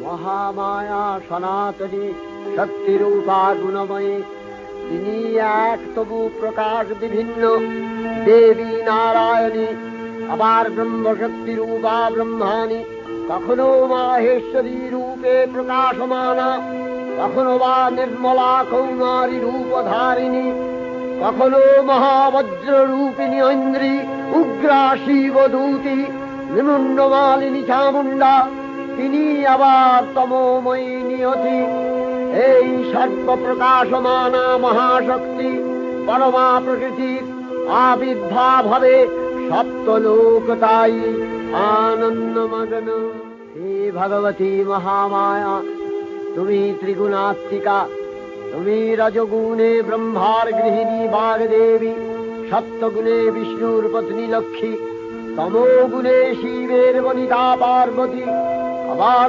মহামায়া সনাতনী শক্তিরূপা গুণময়ী, তিনি এক তবু প্রকাশ বিভিন্ন দেবী নারায়ণী, আবার ব্রহ্মশক্তি রূপা ব্রহ্মাণী, কখনো মাহেশ্বরী রূপে প্রকাশমানা, কখনো বা নির্মলা কৌমারী রূপধারিণী, কখনো মহাবজ্র রূপিণী ঐন্দ্রী, উগ্রা শিবদূতি, নিমুন্ডমালিনী চামুণ্ডা, তিনি আবার তমোময়ী নিয়তি। এই সর্বপ্রকাশমানা মহাশক্তি পরমা প্রকৃতির আবির্ভাব হবে সপ্তলোক তাই আনন্দমগ্ন। হে ভগবতী মহামায়া, তুমি ত্রিগুণাত্মিকা, তুমি রজগুণে ব্রহ্মার গৃহিণী বাগদেবী, সত্যগুণে বিষ্ণুর পত্নী লক্ষ্মী, তমোগুণে শিবের বনিতা পার্বতী, আবার